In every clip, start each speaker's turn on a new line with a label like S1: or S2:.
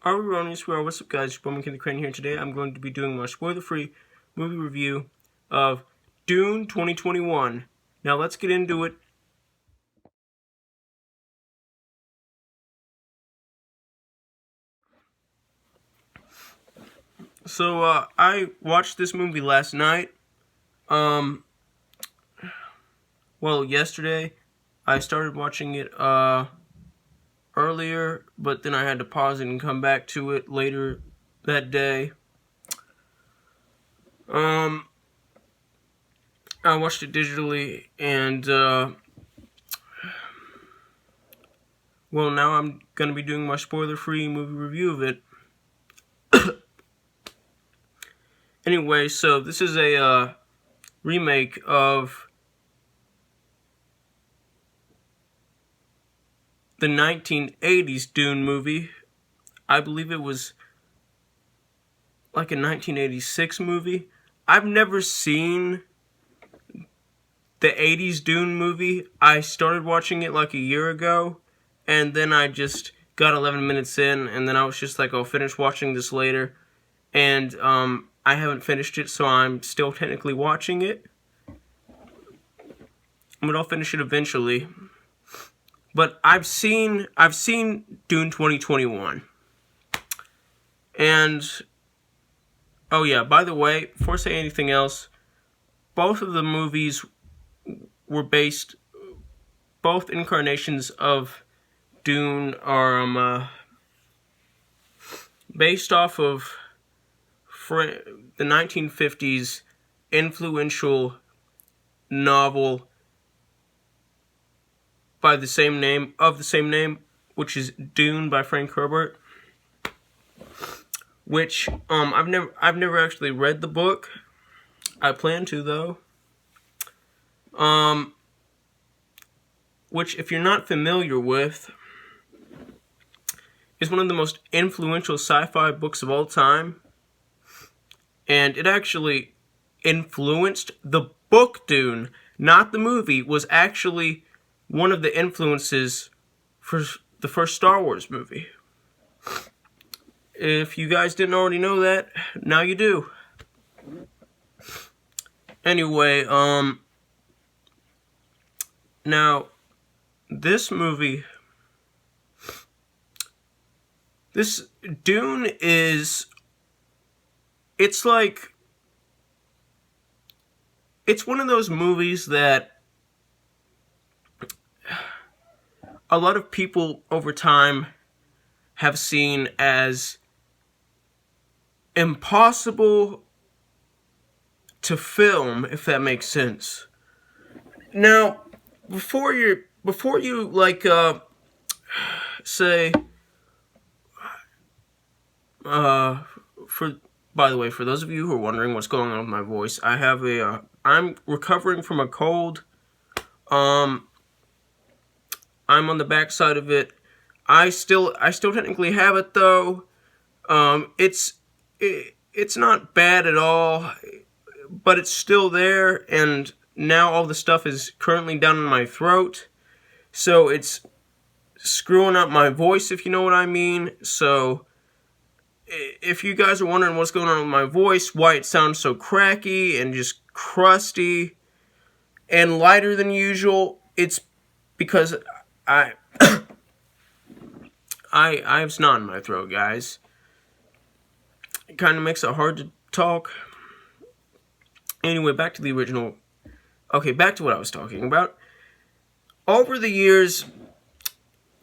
S1: What's up, guys? Your boy McKinley Crain here. Today I'm going to be doing my spoiler-free movie review of Dune 2021. Now let's get into it. So I watched this movie last night. Yesterday. I started watching it earlier, but then I had to pause it and come back to it later that day. I watched it digitally, and now I'm gonna be doing my spoiler-free movie review of it. Anyway, so this is a remake of the 1980s Dune movie. I believe it was like a 1986 movie. I've never seen the 80s Dune movie. I started watching it like a year ago, and then I just got 11 minutes in, and then I was just like, I'll finish watching this later. And I haven't finished it, so I'm still technically watching it. But I'll finish it eventually. But I've seen Dune 2021. And oh yeah, by the way, before I say anything else, both of the movies were both incarnations of Dune are based off of the 1950s influential novel by the same name, which is Dune by Frank Herbert. Which I've never actually read the book. I plan to, though. Which, if you're not familiar with, is one of the most influential sci-fi books of all time. And it actually influenced the book Dune, not the movie, was actually one of the influences for the first Star Wars movie. If you guys didn't already know that, now you do. Anyway, now, this movie, this Dune is, it's one of those movies that a lot of people over time have seen as impossible to film, if that makes sense. Now, before you say, by the way, for those of you who are wondering what's going on with my voice, I'm recovering from a cold. I'm on the backside of it. I still technically have it, though. It's not bad at all, but it's still there, and now all the stuff is currently down in my throat, so it's screwing up my voice, if you know what I mean. So if you guys are wondering what's going on with my voice, why it sounds so cracky and just crusty and lighter than usual, it's because I have snot in my throat, guys. It kind of makes it hard to talk. Anyway, back to the original. Okay, back to what I was talking about. Over the years,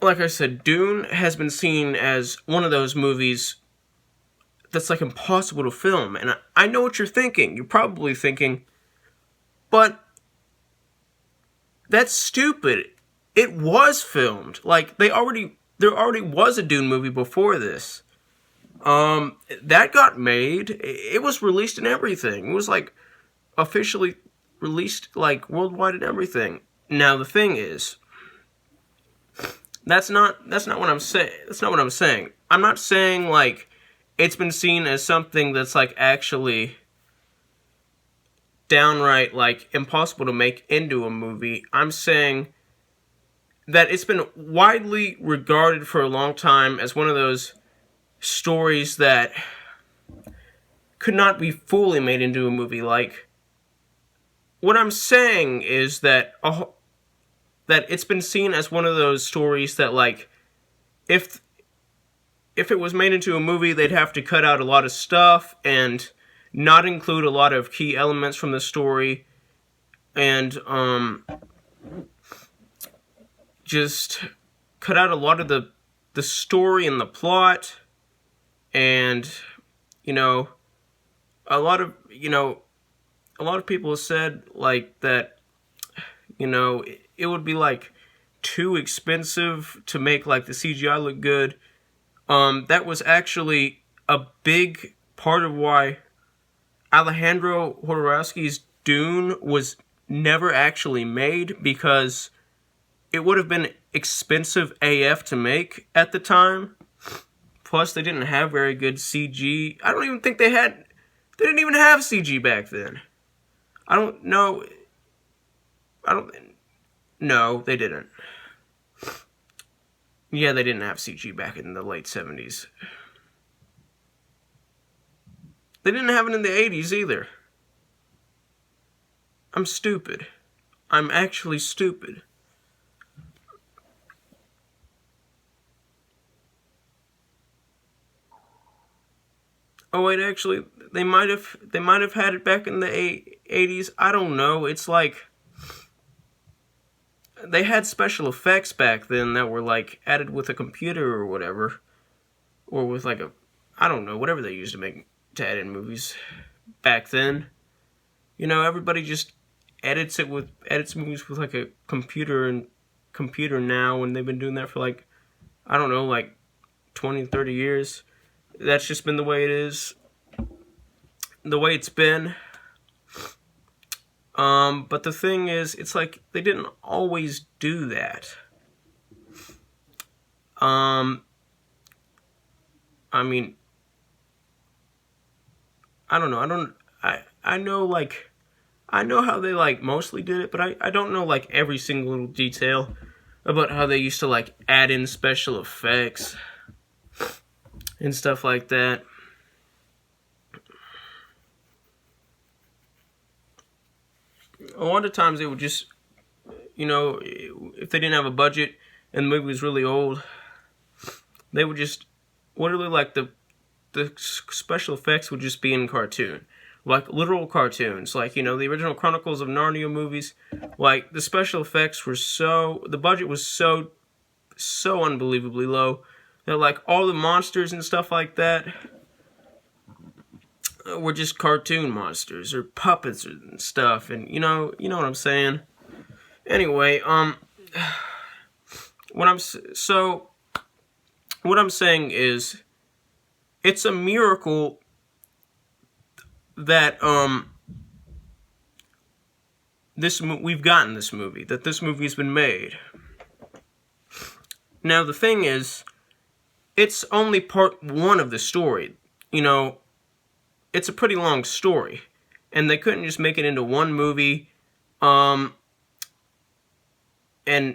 S1: like I said, Dune has been seen as one of those movies that's like impossible to film. And I know what you're thinking. You're probably thinking, but that's stupid. It was filmed. Like, there already was a Dune movie before this. That got made. It was released and everything. It was like officially released like worldwide and everything. Now the thing is, that's not what I'm saying. That's not what I'm saying. I'm not saying like it's been seen as something that's like actually downright like impossible to make into a movie. I'm saying that it's been widely regarded for a long time as one of those stories that could not be fully made into a movie. Like, what I'm saying is that that it's been seen as one of those stories that, like, if it was made into a movie, they'd have to cut out a lot of stuff and not include a lot of key elements from the story, and just cut out a lot of the story and the plot, and a lot of people have said like that it would be like too expensive to make like the CGI look good. That was actually a big part of why Alejandro Jodorowsky's Dune was never actually made, because it would have been expensive AF to make at the time. Plus, they didn't have very good CG. I don't even think they didn't even have CG back then. I don't know. No, they didn't. Yeah, they didn't have CG back in the late 70s. They didn't have it in the 80s either. I'm stupid. I'm actually stupid. Oh wait, actually, they might have had it back in the 80s. I don't know. It's like they had special effects back then that were like added with a computer or whatever, or with like I don't know, whatever they used to add in movies back then. Everybody just edits movies with like a computer now, and they've been doing that for like, I don't know, like 20, 30 years. That's just been the way it is. The way it's been. But the thing is, it's like they didn't always do that. I mean, I don't know. I know how they like mostly did it, but I don't know like every single little detail about how they used to like add in special effects and stuff like that. A lot of times they would just, if they didn't have a budget and the movie was really old, they would just literally like the special effects would just be in cartoon, like literal cartoons, like the original Chronicles of Narnia movies. Like the special effects were the budget was so unbelievably low that like all the monsters and stuff like that were just cartoon monsters or puppets and stuff, and you know what I'm saying. Anyway, what I'm saying is, it's a miracle that we've gotten this movie, that this movie's been made. Now the thing is, it's only part one of the story. It's a pretty long story, and they couldn't just make it into one movie and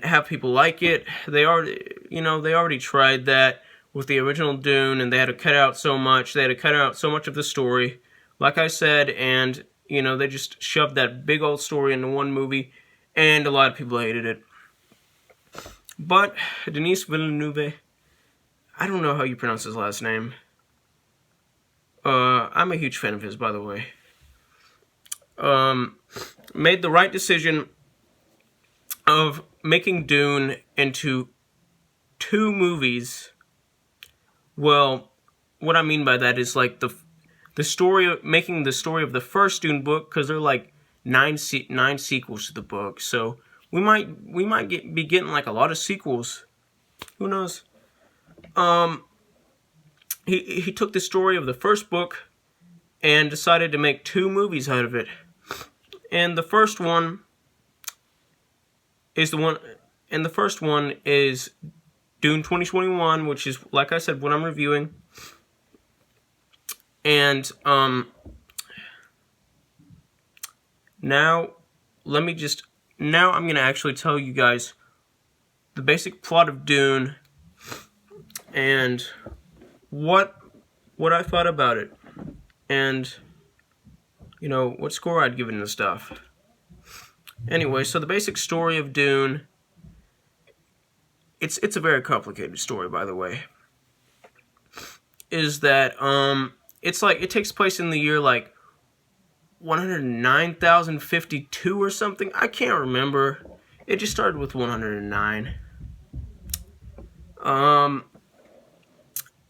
S1: have people like it. They already tried that with the original Dune, and they had to cut out so much. They had to cut out so much of the story, like I said, and they just shoved that big old story into one movie, and a lot of people hated it. But Denis Villeneuve, I don't know how you pronounce his last name. I'm a huge fan of his, by the way. Made the right decision of making Dune into 2 movies. Well, what I mean by that is like the story of making the story of the first Dune book, because there are like 9 sequels to the book. So we might be getting like a lot of sequels. Who knows? He took the story of the first book and decided to make 2 movies out of it. And the first one is Dune 2021, which is, like I said, what I'm reviewing. And now I'm going to actually tell you guys the basic plot of Dune and what I thought about it, and what score I'd given the stuff. Anyway, so the basic story of Dune. It's a very complicated story, by the way. Is that it's like it takes place in the year like 109,052 or something. I can't remember. It just started with 109.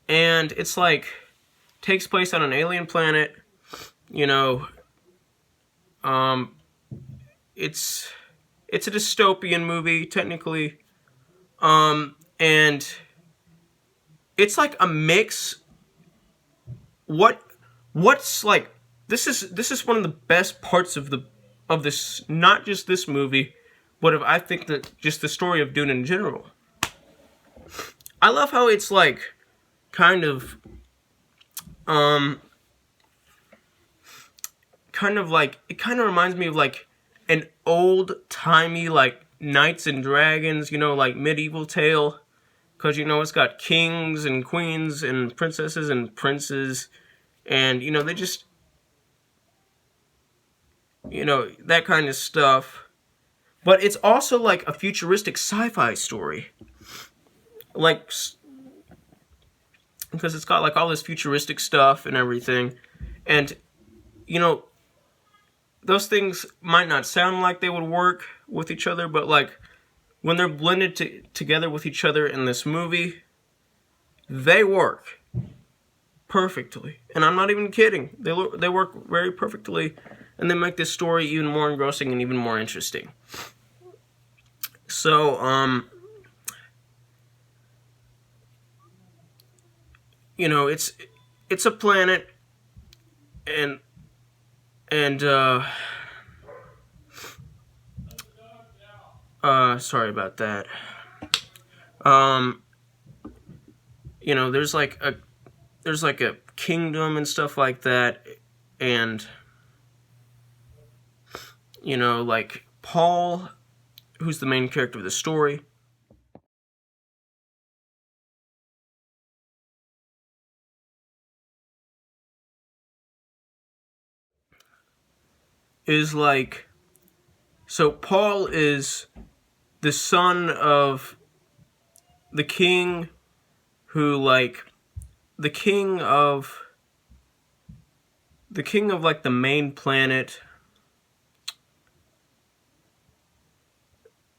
S1: And it's like takes place on an alien planet. It's a dystopian movie technically. And it's like a mix. What's like this is one of the best parts of this, not just this movie, but I think that just the story of Dune in general. I love how it's like kind of like it kind of reminds me of like an old-timey like Knights and Dragons, like medieval tale, because it's got kings and queens and princesses and princes, and they just that kind of stuff. But it's also like a futuristic sci-fi story, like because it's got like all this futuristic stuff and everything, and those things might not sound like they would work with each other, but like when they're blended together with each other in this movie, they work perfectly. And I'm not even kidding. They work very perfectly, and they make this story even more engrossing and even more interesting. So, it's a planet, and sorry about that. There's like a kingdom and stuff like that, and like Paul, who's the main character of the story, is like, so Paul is the son of the king who like the king of like the main planet.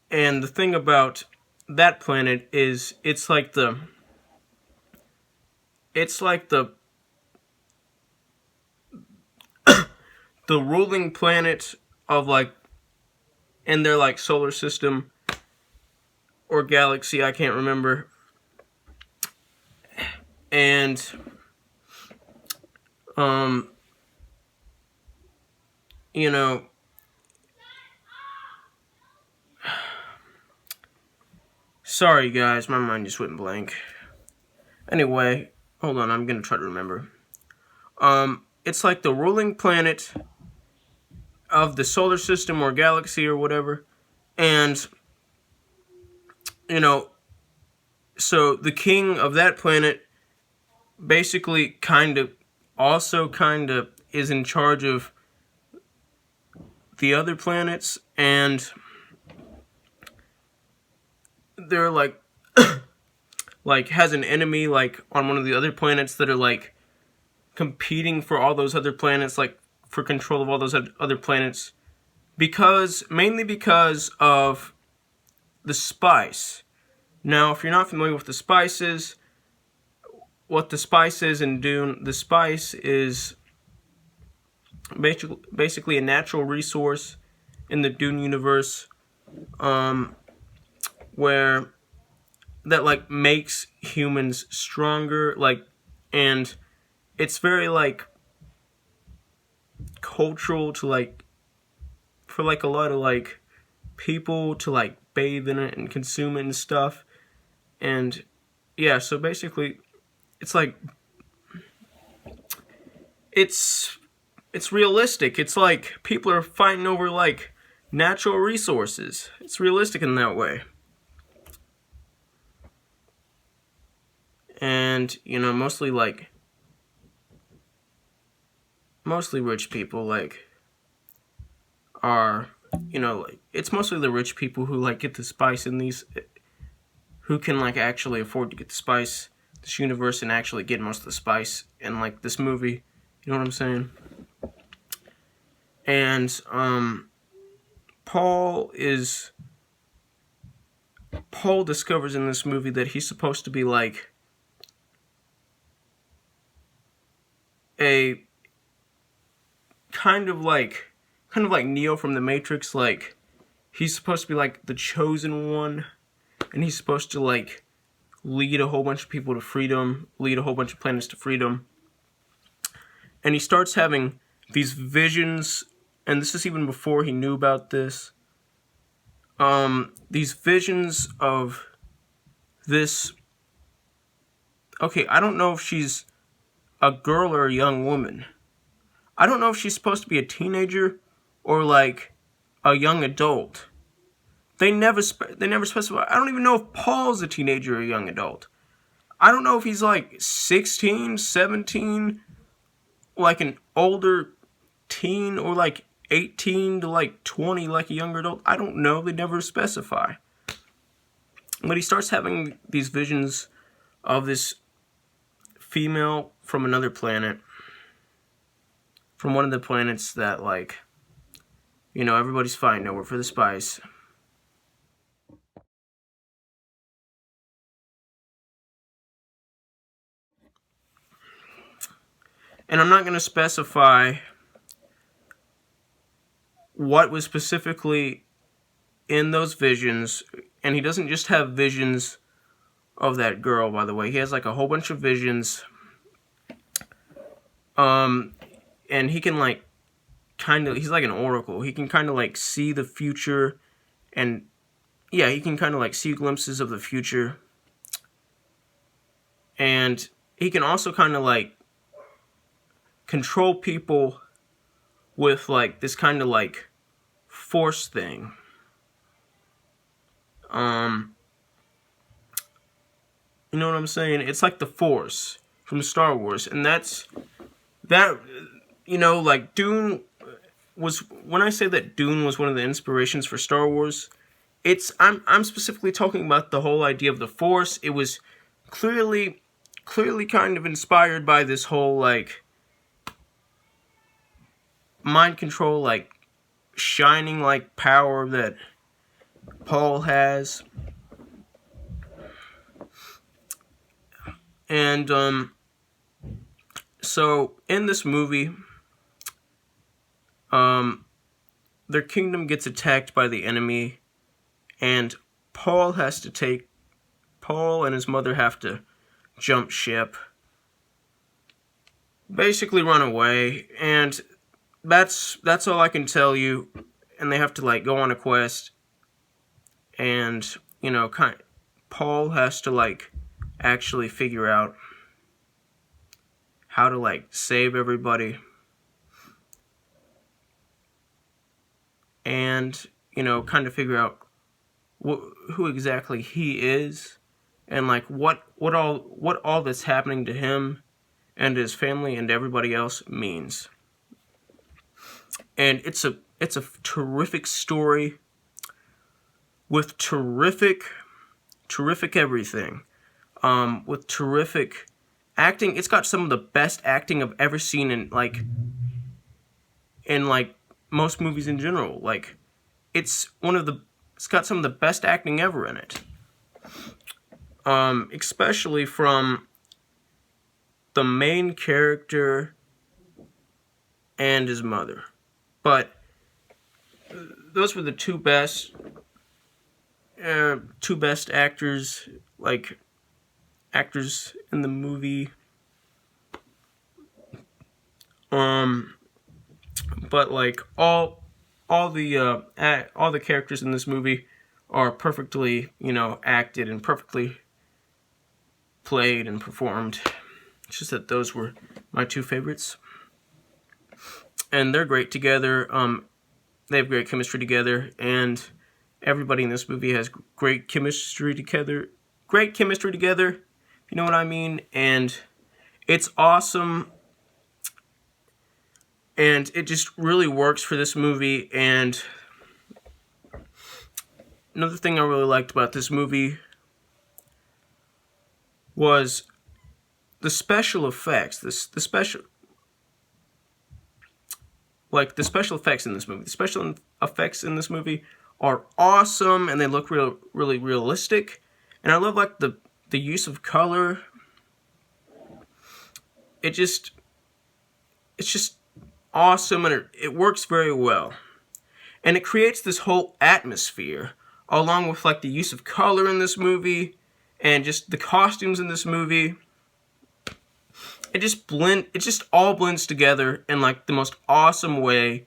S1: And the thing about that planet is it's like the the ruling planet of like in their like solar system or galaxy, I can't remember. And sorry guys, my mind just went blank. Anyway, hold on, I'm gonna try to remember. It's like the ruling planet of the solar system or galaxy or whatever, and so the king of that planet basically kind of is in charge of the other planets, and they're like like has an enemy like on one of the other planets that are like competing for all those other planets, like for control of all those other planets, mainly because of the spice. Now, if you're not familiar with the spices, what the spice is in Dune, the spice is basically a natural resource in the Dune universe, where that like makes humans stronger, like, and it's very like cultural to like for like a lot of like people to like bathe in it and consume it and stuff. And yeah, so basically it's like it's realistic. It's like people are fighting over like natural resources. It's realistic in that way. and mostly rich people are it's mostly the rich people who get the spice in these, who can actually afford to get the spice, this universe, and actually get most of the spice in this movie. You know what I'm saying? And Paul discovers in this movie that he's supposed to be a kind of like Neo from the Matrix. He's supposed to be the chosen one, and he's supposed to lead a whole bunch of people to freedom, lead a whole bunch of planets to freedom. And he starts having these visions, and this is even before he knew about this. These visions of this. Okay, I don't know if she's a girl or a young woman. I don't know if she's supposed to be a teenager or a young adult. They never specify. I don't even know if Paul's a teenager or a young adult. I don't know if he's 16, 17, an older teen, or 18 to 20, a younger adult. I don't know. They never specify. But he starts having these visions of this female from another planet, from one of the planets that everybody's fighting over for the spice. And I'm not going to specify what was specifically in those visions. And he doesn't just have visions of that girl, by the way. He has a whole bunch of visions. And he can he's like an oracle. He can kind of see the future. And yeah, he can kind of see glimpses of the future. And he can also kind of control people with this kind of force thing. You know what I'm saying? It's like the Force from Star Wars, and Dune was, when I say that Dune was one of the inspirations for Star Wars, I'm specifically talking about the whole idea of the Force. It was clearly kind of inspired by this whole mind control, shining power that Paul has. And so in this movie, their kingdom gets attacked by the enemy, and Paul and his mother have to jump ship, basically run away, and that's all I can tell you. And they have to go on a quest, and Paul has to actually figure out how to save everybody, and kind of figure out who exactly he is, and what all that's happening to him and his family and everybody else means. And it's a terrific story with terrific everything, with terrific acting. It's got some of the best acting I've ever seen in most movies in general. It's got some of the best acting ever in it. Especially from the main character and his mother. But those were the two best actors, actors in the movie. But all the characters in this movie are perfectly, acted and perfectly played and performed. It's just that those were my two favorites. And they're great together. They have great chemistry together, and everybody in this movie has great chemistry together. You know what I mean? And it's awesome. And it just really works for this movie. And another thing I really liked about this movie was the special effects. The special effects in this movie. The special effects in this movie are awesome, and they look really realistic. And I love like the use of color. It's just awesome, and it works very well. And it creates this whole atmosphere, along with like the use of color in this movie, and just the costumes in this movie. It just all blends together in like the most awesome way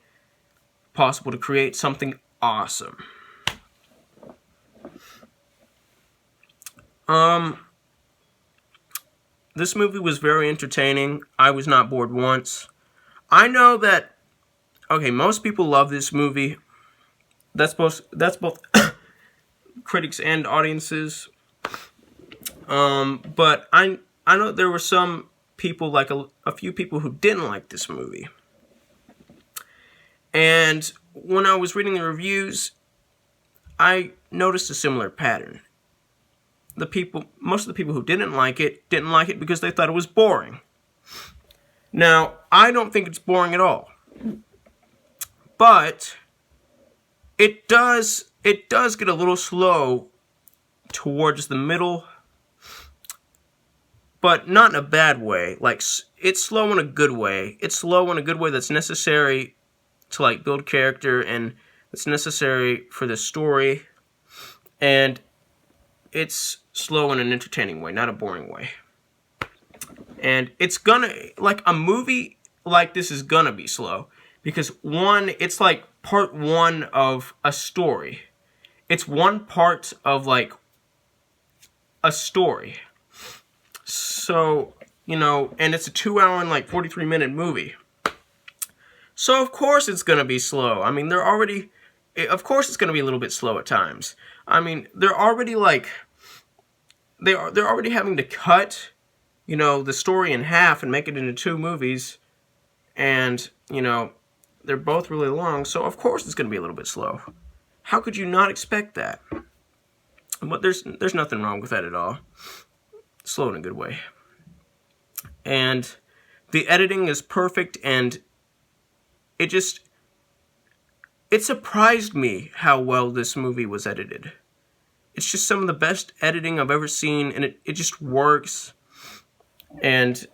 S1: possible to create something awesome. This movie was very entertaining. I was not bored once. I know that, okay, most people love this movie. That's both critics and audiences. But I know there were some people, like a few people, who didn't like this movie. And when I was reading the reviews, I noticed a similar pattern. Most of the people who didn't like it because they thought it was boring. Now, I don't think it's boring at all. But it does get a little slow towards the middle, but not in a bad way. Like, it's slow in a good way. It's slow in a good way that's necessary to like build character, and it's necessary for the story. And it's slow in an entertaining way, not a boring way. And it's gonna, like, a movie like this is gonna be slow. Because one, it's like part one of a story. It's one part of like a story. So, you know, and it's a 2-hour and like 43-minute movie. So of course it's gonna be slow. I mean, of course it's gonna be a little bit slow at times. I mean, they're already like, they're already having to cut, you know, the story in half and make it into 2 movies. And, you know, they're both really long, so of course it's going to be a little bit slow. How could you not expect that? But there's nothing wrong with that at all. Slow in a good way. And the editing is perfect, and it surprised me how well this movie was edited. It's just some of the best editing I've ever seen, and it just works. And it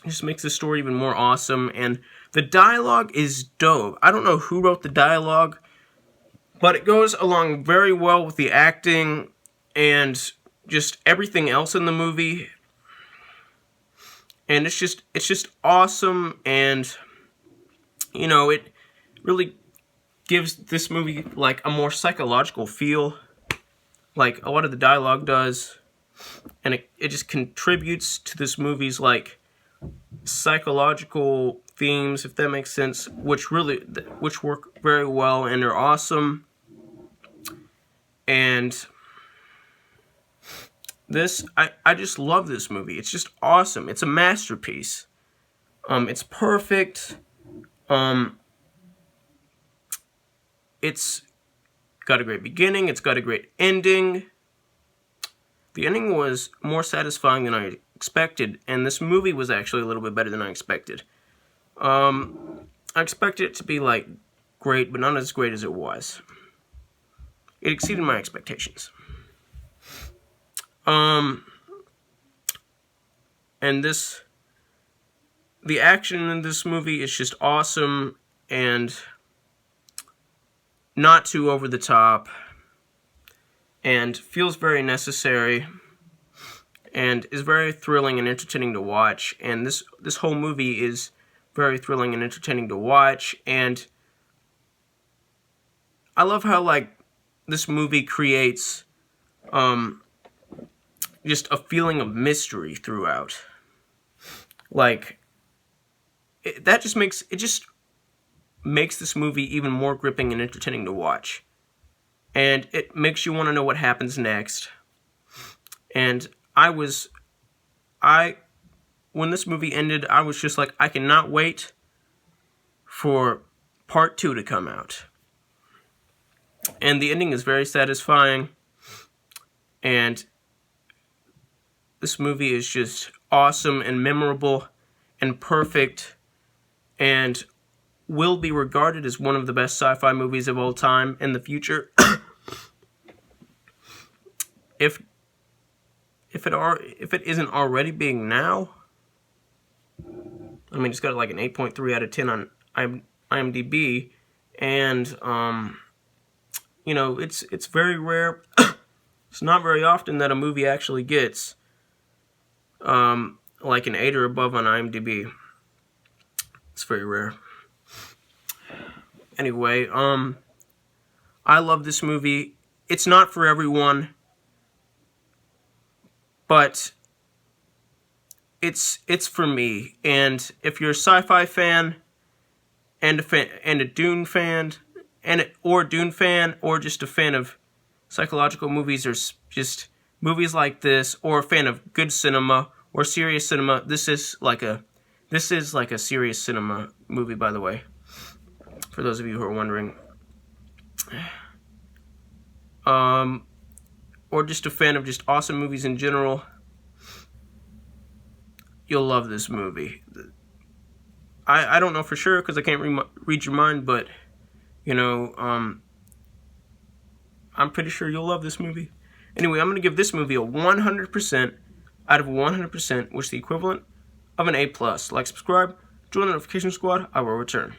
S1: just makes the story even more awesome. And the dialogue is dope. I don't know who wrote the dialogue, but it goes along very well with the acting and just everything else in the movie. And it's just awesome, and you know, it really gives this movie like a more psychological feel, like a lot of the dialogue does. And it just contributes to this movie's like psychological themes, if that makes sense, which work very well and are awesome. And this, I just love this movie. It's just awesome. It's a masterpiece. It's perfect. It's got a great beginning. It's got a great ending. The ending was more satisfying than I expected, and this movie was actually a little bit better than I expected. I expected it to be like great, but not as great as it was. It exceeded my expectations. And the action in this movie is just awesome and not too over the top, and feels very necessary, and is very thrilling and entertaining to watch. And this whole movie is very thrilling and entertaining to watch. And I love how like this movie creates just a feeling of mystery throughout. Like it just makes this movie even more gripping and entertaining to watch. And it makes you want to know what happens next. And when this movie ended, I was just like, I cannot wait for part 2 to come out. And the ending is very satisfying. And this movie is just awesome and memorable and perfect, and will be regarded as one of the best sci-fi movies of all time in the future. if it isn't already being now. I mean, it's got like an 8.3 out of 10 on IMDb, and you know, it's very rare. It's not very often that a movie actually gets like an 8 or above on IMDb. It's very rare. Anyway, I love this movie. It's not for everyone, but it's for me. And if you're a sci-fi fan and a Dune fan or Dune fan, or just a fan of psychological movies, or just movies like this, or a fan of good cinema or serious cinema, this is like a serious cinema movie, by the way, for those of you who are wondering. Or just a fan of just awesome movies in general, you'll love this movie. I don't know for sure because I can't read your mind, but you know, I'm pretty sure you'll love this movie. Anyway, I'm going to give this movie a 100% out of 100%, which is the equivalent of an A+. Like, subscribe, join the notification squad. I will return.